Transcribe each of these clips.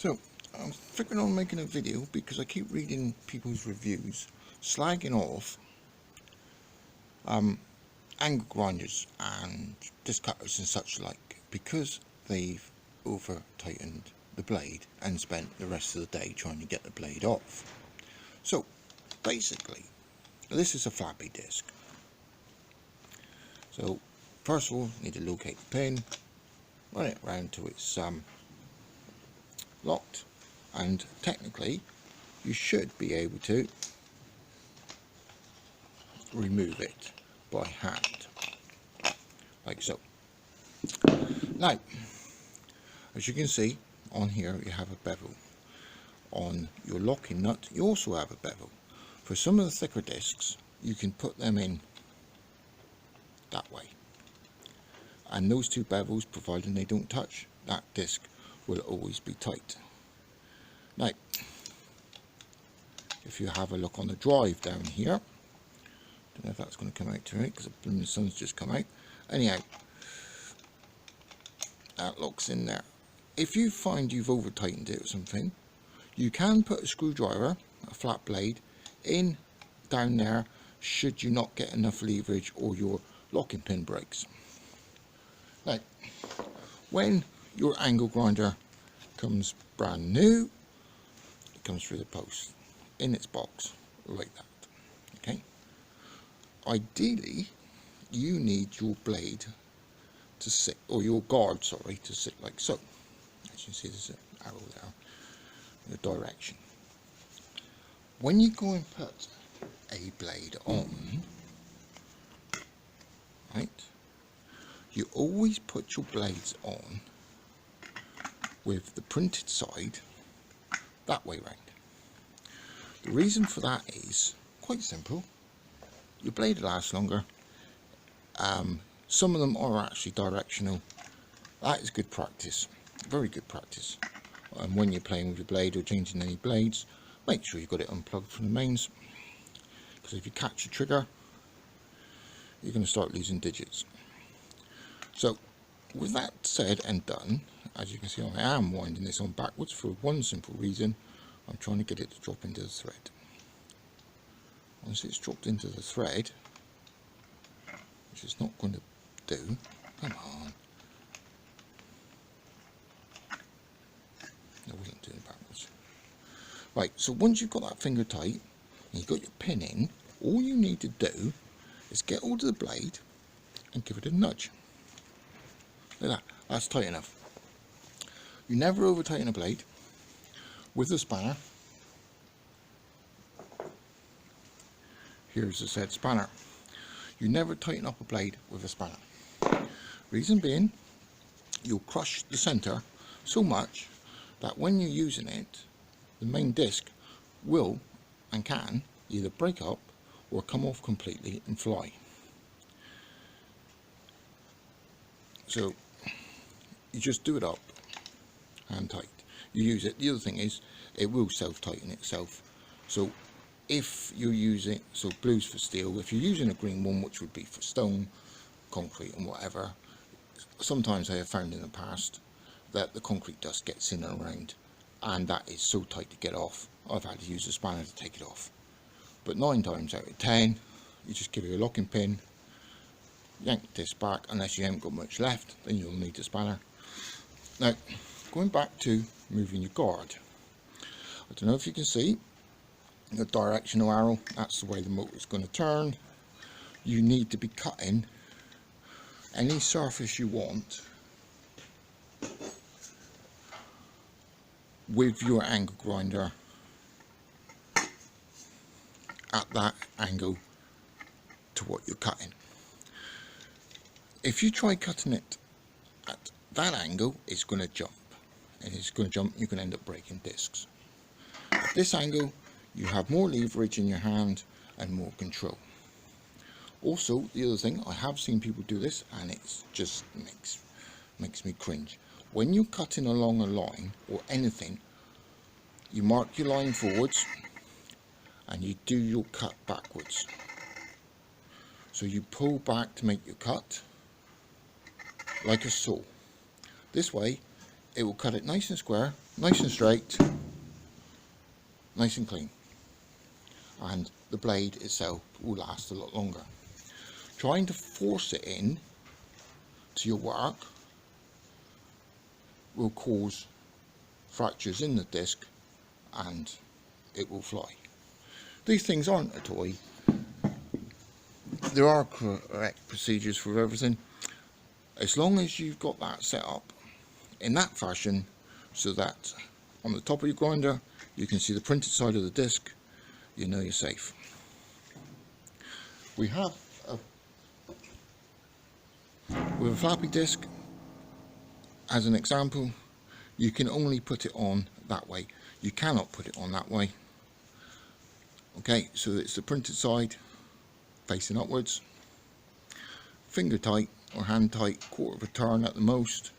So I'm figuring on making a video because I keep reading people's reviews slagging off angle grinders and disc cutters and such like because they've over tightened the blade and spent the rest of the day trying to get the blade off. So basically this is a flappy disc. So first of all, you need to locate the pin, run it around till it's locked, and technically you should be able to remove it by hand, like so. Now, as you can see on here, you have a bevel. On your locking nut you also have a bevel. For some of the thicker discs you can put them in that way, and those two bevels, providing they don't touch, that disc will always be tight. Now, if you have a look on the drive down here, don't know if that's going to come out to it because the sun's just come out. Anyhow, that locks in there. If you find you've over tightened it or something, you can put a screwdriver, a flat blade, in down there should you not get enough leverage or your locking pin breaks. Now, when your angle grinder comes brand new, it comes through the post in its box like that. Okay, ideally you need your blade to sit, or your guard, sorry, to sit like so. As you can see, there's an arrow there, the direction. When you go and put a blade on, right, you always put your blades on with the printed side that way round. The reason for that is quite simple. Your blade lasts longer. Some of them are actually directional. That is good practice, very good practice. And when you're playing with your blade or changing any blades, make sure you've got it unplugged from the mains, because if you catch the trigger you're going to start losing digits. So with that said and done, as you can see, I am winding this on backwards for one simple reason. I'm trying to get it to drop into the thread. Once it's dropped into the thread, which it's not going to do, come on, I wasn't doing it backwards. Right, so once you've got that finger tight and you've got your pin in, all you need to do is get hold of the blade and give it a nudge. Like that. That's tight enough. You never over tighten a blade with a spanner. Here's the said spanner. You never tighten up a blade with a spanner. Reason being, you'll crush the center so much that when you're using it, the main disc will and can either break up or come off completely and fly. So you just do it up and tight. You use it. The other thing is it will self-tighten itself. So if you're using, so blue's for steel, if you're using a green one, which would be for stone, concrete and whatever, sometimes I have found in the past that the concrete dust gets in and around, and that is so tight to get off, I've had to use a spanner to take it off. But 9 times out of 10, you just give it a locking pin, yank this back, unless you haven't got much left, then you'll need a spanner. Now, going back to moving your guard, I don't know if you can see the directional arrow, that's the way the motor is going to turn. You need to be cutting any surface you want with your angle grinder at that angle to what you're cutting. If you try cutting it at that angle, it's going to jump, and it's going to jump, you can end up breaking discs. At this angle you have more leverage in your hand and more control. Also, the other thing, I have seen people do this and it's just makes me cringe. When you're cutting along a line or anything, you mark your line forwards and you do your cut backwards. So you pull back to make your cut like a saw. This way it will cut it nice and square nice and straight, nice and clean, and the blade itself will last a lot longer. Trying to force it in to your work will cause fractures in the disc and it will fly. These things aren't a toy. There are correct procedures for everything. As long as you've got that set up in that fashion so that on the top of your grinder you can see the printed side of the disc, you know you're safe. We have with a floppy disk, as an example, you can only put it on that way. You cannot put it on that way. Okay, so it's the printed side facing upwards, finger tight or hand tight, quarter of a turn at the most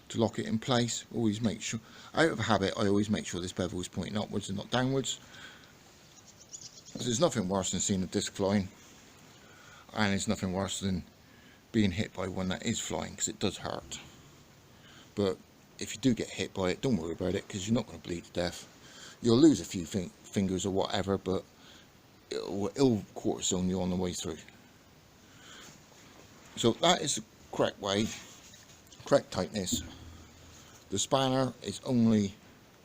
to lock it in place. Always make sure, out of habit, I always make sure this bevel is pointing upwards and not downwards. There's nothing worse than seeing a disc flying, and it's nothing worse than being hit by one that is flying, because it does hurt. But if you do get hit by it, don't worry about it, because you're not going to bleed to death. You'll lose a few fingers or whatever, but it'll cortisone you on the way through. So that is the correct way, correct tightness. The spanner is only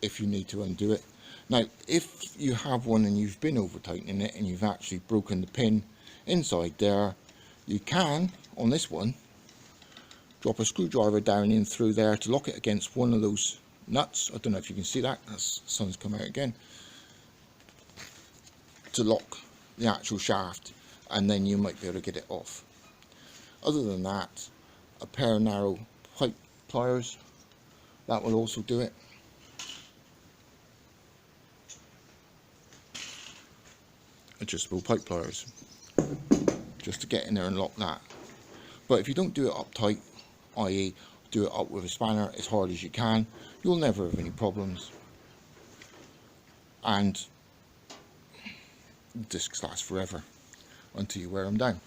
if you need to undo it. Now, if you have one and you've been over tightening it and you've actually broken the pin inside there, you can, on this one, drop a screwdriver down in through there to lock it against one of those nuts. I don't know if you can see that, the sun's come out again, to lock the actual shaft, and then you might be able to get it off. Other than that, a pair of narrow pipe pliers, that will also do it. Adjustable pipe pliers, just to get in there and lock that. But if you don't do it up tight, i.e. do it up with a spanner as hard as you can, you'll never have any problems, and the discs last forever until you wear them down.